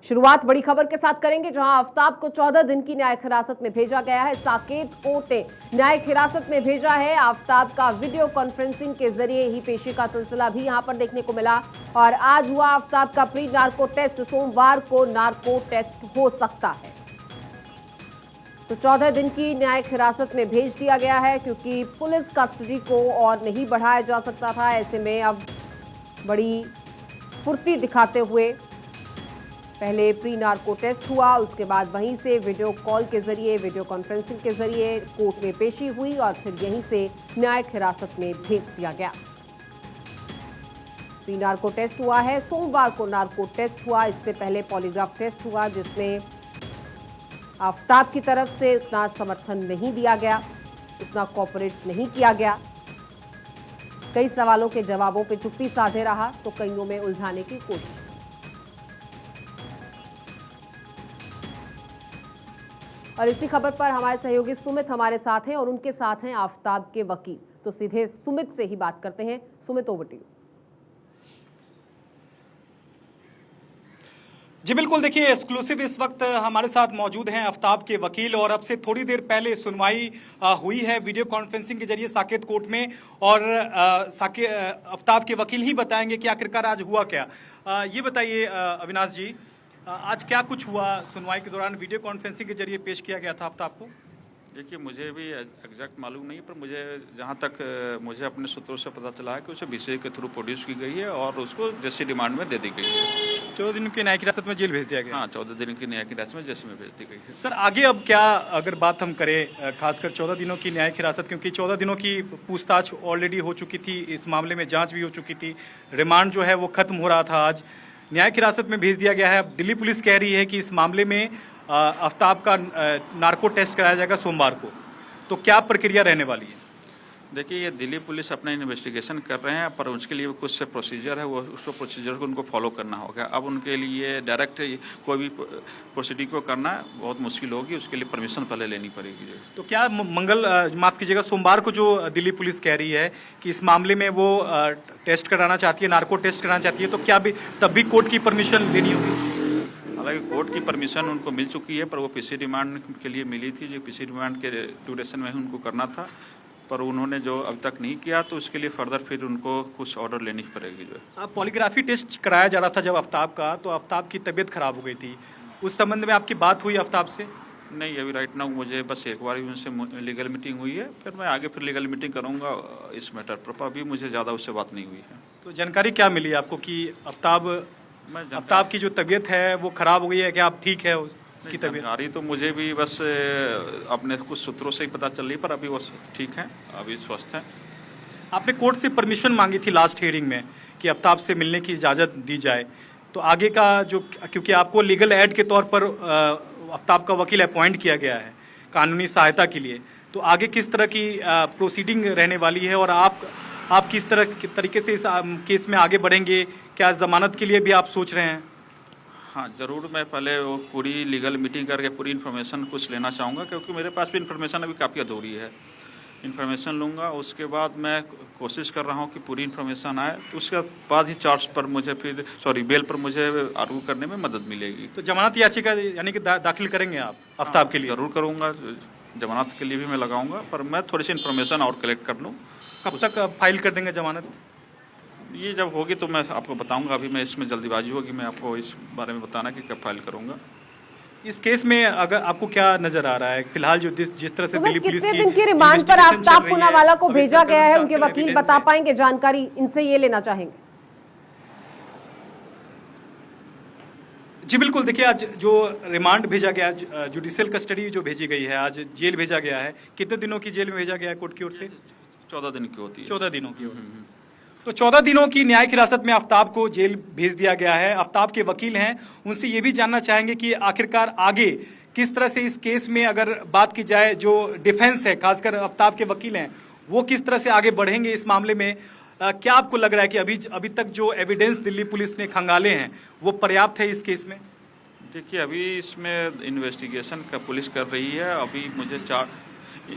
शुरुआत बड़ी खबर के साथ करेंगे, जहां आफताब को 14 दिन की न्यायिक हिरासत में भेजा गया है। साकेत कोर्ट ने न्यायिक हिरासत में भेजा है। आफताब का वीडियो कॉन्फ्रेंसिंग के जरिए ही पेशी का सिलसिला भी यहां पर देखने को मिला और आज हुआ आफताब का प्री नार्को टेस्ट। सोमवार को नार्को टेस्ट हो सकता है, तो 14 दिन की न्यायिक हिरासत में भेज दिया गया है, क्योंकि पुलिस कस्टडी को और नहीं बढ़ाया जा सकता था। ऐसे में अब बड़ी फुर्ती दिखाते हुए पहले प्री नार्को टेस्ट हुआ, उसके बाद वहीं से वीडियो कॉल के जरिए, वीडियो कॉन्फ्रेंसिंग के जरिए कोर्ट में पेशी हुई और फिर यहीं से न्यायिक हिरासत में भेज दिया गया। प्री नार्को टेस्ट हुआ है, सोमवार को नार्को टेस्ट हुआ। इससे पहले पॉलीग्राफ टेस्ट हुआ, जिसमें आफताब की तरफ से उतना समर्थन नहीं दिया गया, उतना कोऑपरेट नहीं किया गया। कई सवालों के जवाबों पे चुप्पी साधे रहा, तो कईयों में उलझाने की कोशिश। और इसी खबर पर हमारे सहयोगी सुमित हमारे साथ हैं और उनके साथ हैं आफताब के वकील। तो सीधे सुमित से ही बात करते हैं। Sumit, over to you. जी बिल्कुल, देखिए एक्सक्लूसिव इस वक्त हमारे साथ मौजूद हैं आफताब के वकील और अब से थोड़ी देर पहले सुनवाई हुई है वीडियो कॉन्फ्रेंसिंग के जरिए साकेत कोर्ट में और आफताब के वकील ही बताएंगे कि आखिरकार आज हुआ क्या। ये बताइए अविनाश जी, आज क्या कुछ हुआ सुनवाई के दौरान? वीडियो कॉन्फ्रेंसिंग के जरिए पेश किया गया था आफताब को। देखिए, मुझे भी एग्जैक्ट मालूम नहीं, पर मुझे जहाँ तक मुझे अपने सूत्रों से पता चला है कि उसे बीसीआई के थ्रू प्रोड्यूस की गई है और उसको जेसी रिमांड में दे दी गई है। 14 दिन की न्यायिक हिरासत में जेल भेज दिया गया। हाँ, 14 दिन की न्यायिक हिरासत में जेसी में भेज दी गई है। सर आगे अब क्या अगर बात हम करें, खासकर 14 दिनों की न्यायिक हिरासत, क्योंकि 14 दिनों की पूछताछ ऑलरेडी हो चुकी थी, इस मामले में जाँच भी हो चुकी थी, रिमांड जो है वो खत्म हो रहा था, आज न्यायिक हिरासत में भेज दिया गया है। अब दिल्ली पुलिस कह रही है कि इस मामले में आफताब का नार्को टेस्ट कराया जाएगा सोमवार को, तो क्या प्रक्रिया रहने वाली है? देखिए, ये दिल्ली पुलिस अपना इन्वेस्टिगेशन कर रहे हैं, पर उसके लिए कुछ प्रोसीजर है, वो उस प्रोसीजर को उनको फॉलो करना होगा। अब उनके लिए डायरेक्ट कोई भी प्रोसीडिंग को करना बहुत मुश्किल होगी, उसके लिए परमिशन पहले लेनी पड़ेगी। तो क्या माफ कीजिएगा, सोमवार को जो दिल्ली पुलिस कह रही है कि इस मामले में वो टेस्ट कराना चाहती है, नार्को टेस्ट कराना चाहती है, तो क्या भी तब भी कोर्ट की परमिशन लेनी होगी? हालांकि कोर्ट की परमिशन उनको मिल चुकी है, पर वो पीसी रिमांड के लिए मिली थी, जो पीसी रिमांड के ड्यूरेशन में ही उनको करना था, पर उन्होंने जो अब तक नहीं किया, तो उसके लिए फर्दर फिर उनको कुछ ऑर्डर लेनी पड़ेगी। जो पॉलीग्राफी टेस्ट कराया जा रहा था जब आफताब का, तो आफताब की तबीयत खराब हो गई थी, उस संबंध में आपकी बात हुई आफताब से? नहीं, अभी राइट नाउ मुझे बस एक बार ही उनसे लीगल मीटिंग हुई है, फिर मैं आगे फिर लीगल मीटिंग करूँगा इस मैटर पर। अभी मुझे ज़्यादा उससे बात नहीं हुई है। तो जानकारी क्या मिली आपको कि आफताब की जो तबीयत है वो खराब हो गई है, क्या आप ठीक है उसकी तबीयत? जानकारी तो मुझे भी बस अपने कुछ सूत्रों से ही पता चल रही, पर अभी वो ठीक है, अभी स्वस्थ है। आपने कोर्ट से परमिशन मांगी थी लास्ट हियरिंग में कि आफताब से मिलने की इजाज़त दी जाए, तो आगे का जो, क्योंकि आपको लीगल एड के तौर पर आफताब का वकील अपॉइंट किया गया है कानूनी सहायता के लिए, तो आगे किस तरह की प्रोसीडिंग रहने वाली है और आप किस तरह के तरीके से इस केस में आगे बढ़ेंगे? क्या जमानत के लिए भी आप सोच रहे हैं? हाँ ज़रूर, मैं पहले वो पूरी लीगल मीटिंग करके पूरी इन्फॉर्मेशन कुछ लेना चाहूँगा, क्योंकि मेरे पास भी इन्फॉर्मेशन अभी काफ़ी अधूरी है। इन्फॉर्मेशन लूँगा, उसके बाद मैं कोशिश कर रहा हूँ कि पूरी इन्फॉर्मेशन आए, तो उसके बाद ही चार्ज पर मुझे बेल पर मुझे आर्गू करने में मदद मिलेगी। तो जमानत याचिका यानी कि दाखिल करेंगे आप आफताब के लिए? ज़रूर करूँगा, जमानत के लिए भी मैं लगाऊँगा, पर मैं थोड़ी सी इन्फॉर्मेशन और कलेक्ट कर लूँ। कब तक फाइल कर देंगे जमानत? ये जब होगी तो मैं आपको बताऊंगा। अभी मैं इसमें जल्दीबाजी होगी, मैं आपको इस बारे में बताना कि कब फाइल करूंगा। इस केस में अगर आपको क्या नजर आ रहा है फिलहाल, जो जिस तरह से दिल्ली पुलिस कितने दिन की रिमांड पर आफताब पूनावाला को भेजा गया है, उनके वकील बता पाएंगे जानकारी? इनसे ये लेना चाहेंगे। जी बिल्कुल, देखिए आज जो रिमांड भेजा गया, जुडिशियल कस्टडी जो भेजी गई है, आज जेल भेजा गया है। कितने दिनों की जेल में भेजा गया है कोर्ट की ओर से? 14 दिन की होती है। 14 दिनों की। तो 14 दिनों की न्यायिक हिरासत में आफताब को जेल भेज दिया गया है। आफताब के वकील हैं, उनसे ये भी जानना चाहेंगे कि आखिरकार आगे किस तरह से इस केस में अगर बात की जाए, जो डिफेंस है, खासकर आफताब के वकील हैं, वो किस तरह से आगे बढ़ेंगे इस मामले में? क्या आपको लग रहा है कि अभी तक जो एविडेंस दिल्ली पुलिस ने खंगाले हैं वो पर्याप्त है इस केस में? देखिए, अभी इसमें इन्वेस्टिगेशन का पुलिस कर रही है। अभी मुझे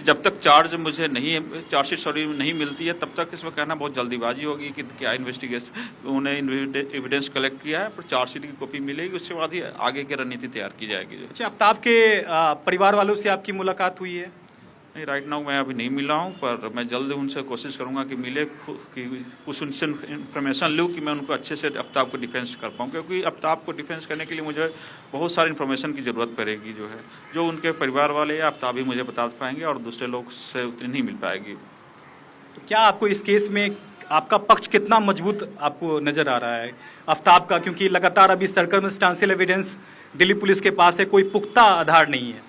जब तक चार्जशीट नहीं मिलती है तब तक इसमें कहना बहुत जल्दीबाजी होगी कि क्या इन्वेस्टिगेशन उन्होंने एविडेंस कलेक्ट किया है, पर चार्जशीट की कॉपी मिलेगी, उसके बाद ही आगे की रणनीति तैयार की जाएगी। अच्छा, आफ्ताब के परिवार वालों से आपकी मुलाकात हुई है? नहीं, राइट नाउ मैं अभी नहीं मिला हूं, पर मैं जल्द उनसे कोशिश करूंगा कि मिले, कि कुछ उनसे इन्फॉर्मेशन लूँ कि मैं उनको अच्छे से आफ्ताब को डिफेंस कर पाऊँ, क्योंकि आफ्ताब को डिफेंस करने के लिए मुझे बहुत सारी इन्फॉर्मेशन की ज़रूरत पड़ेगी, जो उनके परिवार वाले या आफ्ताब ही मुझे बता पाएंगे और दूसरे लोग से उतनी नहीं मिल पाएगी। तो क्या आपको इस केस में आपका पक्ष कितना मजबूत आपको नजर आ रहा है आफ्ताब का, क्योंकि लगातार अभी सर्कमस्टांशियल एविडेंस दिल्ली पुलिस के पास है, कोई पुख्ता आधार नहीं है?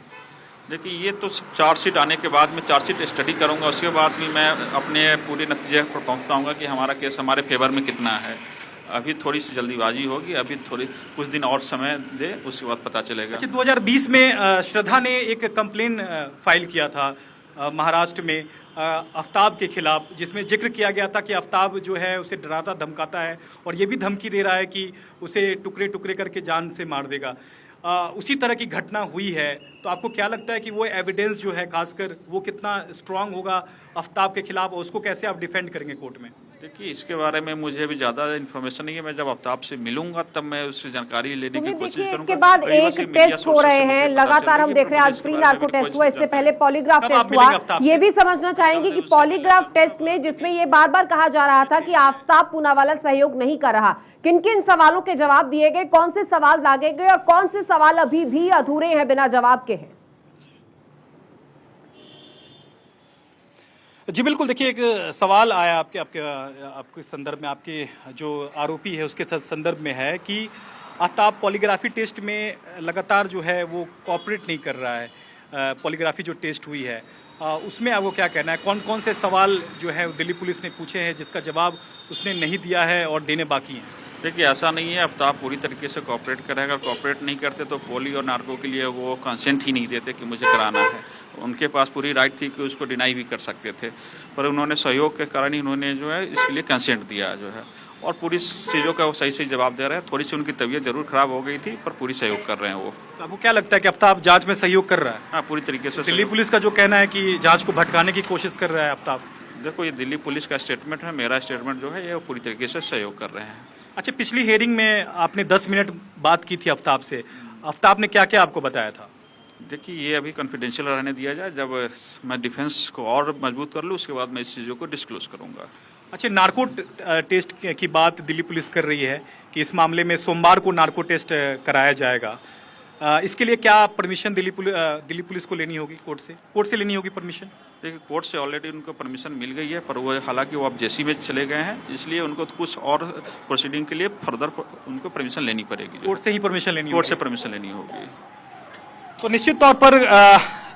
देखिए, ये तो चार्जशीट आने के बाद में चार्जशीट स्टडी करूंगा, उसके बाद भी मैं अपने पूरे नतीजे पर पहुंच पाऊंगा कि हमारा केस हमारे फेवर में कितना है। अभी थोड़ी सी जल्दीबाजी होगी, अभी कुछ दिन और समय दे, उसके बाद पता चलेगा। अच्छा, 2020 में श्रद्धा ने एक कंप्लेन फाइल किया था महाराष्ट्र में आफ्ताब के खिलाफ, जिसमें जिक्र किया गया था कि आफ्ताब जो है उसे डराता धमकाता है और ये भी धमकी दे रहा है कि उसे टुकड़े टुकड़े करके जान से मार देगा। उसी तरह की घटना हुई है, तो आपको क्या लगता है कि वो एविडेंस जो है खासकर वो कितना स्ट्रांग होगा आफ्ताब के खिलाफ, और उसको कैसे आप डिफेंड करेंगे कोर्ट में? देखिए, इसके बारे में मुझे भी ज़्यादा इन्फॉर्मेशन नहीं है। मैं जब आफ्ताब से मिलूंगा तब मैं उससे जानकारी लेने की कोशिश करूंगा। इसके बाद एक टेस्ट हो रहे हैं लगातार, हम देख रहे हैं आज प्री नार्को टेस्ट हुआ, इससे पहले पॉलीग्राफ टेस्ट हुआ। ये भी समझना चाहेंगे कि पॉलीग्राफ टेस्ट में जिसमें ये बार बार कहा जा रहा था कि आफ्ताब पूनावाला सहयोग नहीं कर रहा, किन किन सवालों के जवाब दिए गए, कौन से सवाल दागे गए और कौन से सवाल अभी भी अधूरे हैं, बिना जवाब के हैं? जी बिल्कुल, देखिए एक सवाल आया आपके संदर्भ में, आपके जो आरोपी है उसके संदर्भ में है कि आफ्ताब पॉलीग्राफी टेस्ट में लगातार जो है वो कोऑपरेट नहीं कर रहा है। पॉलीग्राफी जो टेस्ट हुई है उसमें आपको क्या कहना है, कौन कौन से सवाल जो है दिल्ली पुलिस ने पूछे हैं जिसका जवाब उसने नहीं दिया है और देने बाकी हैं? देखिए, ऐसा नहीं है, आफ्ताब पूरी तरीके से कोऑपरेट करेगा। कोऑपरेट नहीं करते तो पोली और नार्को के लिए वो कंसेंट ही नहीं देते कि मुझे कराना है। उनके पास पूरी राइट थी कि उसको डिनाई भी कर सकते थे, पर उन्होंने सहयोग के कारण ही उन्होंने जो है इसके लिए कंसेंट दिया जो है, और पूरी चीज़ों का वो सही सही जवाब दे रहे हैं। थोड़ी सी उनकी तबीयत जरूर खराब हो गई थी, पर पूरी सहयोग कर रहे हैं वो। तो आपको क्या लगता है कि आफ्ताब जांच में सहयोग कर रहा है? हाँ, पूरी तरीके से। दिल्ली पुलिस का जो कहना है कि जांच को भटकाने की कोशिश कर रहा है आफ्ताब। देखो, ये दिल्ली पुलिस का स्टेटमेंट है, मेरा स्टेटमेंट जो है ये पूरी तरीके से सहयोग कर रहे हैं। अच्छा, पिछली हेयरिंग में आपने 10 मिनट बात की थी आफ्ताब से, आफ्ताब ने क्या क्या आपको बताया था? देखिए, ये अभी कॉन्फिडेंशियल रहने दिया जाए, जब मैं डिफेंस को और मजबूत कर लूँ उसके बाद मैं इस चीज़ों को डिस्क्लोज करूँगा। अच्छा, नार्को टेस्ट की बात दिल्ली पुलिस कर रही है कि इस मामले में सोमवार को नार्को टेस्ट कराया जाएगा। इसके लिए क्या परमिशन दिल्ली पुलिस को लेनी होगी कोर्ट से लेनी होगी परमिशन? देखिए, कोर्ट से ऑलरेडी उनको परमिशन मिल गई है, पर वो हालांकि वो अब जेसी में चले गए हैं, इसलिए उनको कुछ और प्रोसीडिंग के लिए फर्दर उनको परमिशन लेनी पड़ेगी। कोर्ट से ही परमिशन लेनी कोर्ट से परमिशन लेनी होगी। तो निश्चित तौर पर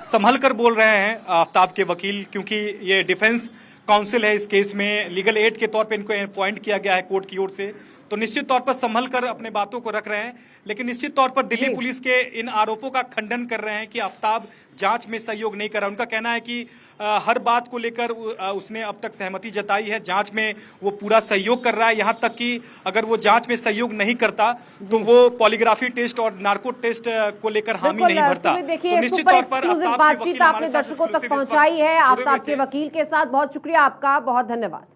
संभल कर बोल रहे हैं आफ्ताब के वकील, क्योंकि ये डिफेंस काउंसिल है, इस केस में लीगल एड के तौर पे इनको अपॉइंट किया गया है कोर्ट की ओर से, तो निश्चित तौर पर संभल कर अपने बातों को रख रहे हैं। लेकिन निश्चित तौर पर दिल्ली पुलिस के इन आरोपों का खंडन कर रहे हैं कि आफ्ताब जांच में सहयोग नहीं कर रहा। उनका कहना है कि हर बात को लेकर उसने अब तक सहमति जताई है, जांच में वो पूरा सहयोग कर रहा है, यहाँ तक कि अगर वो जांच में सहयोग नहीं करता तो वो पॉलीग्राफी टेस्ट और नार्को टेस्ट को लेकर हामी नहीं भरता। तो निश्चित तौर पर बातचीत आपने दर्शकों तक पहुंचाई है आफ्ताब के वकील के साथ। बहुत शुक्रिया आपका, बहुत धन्यवाद।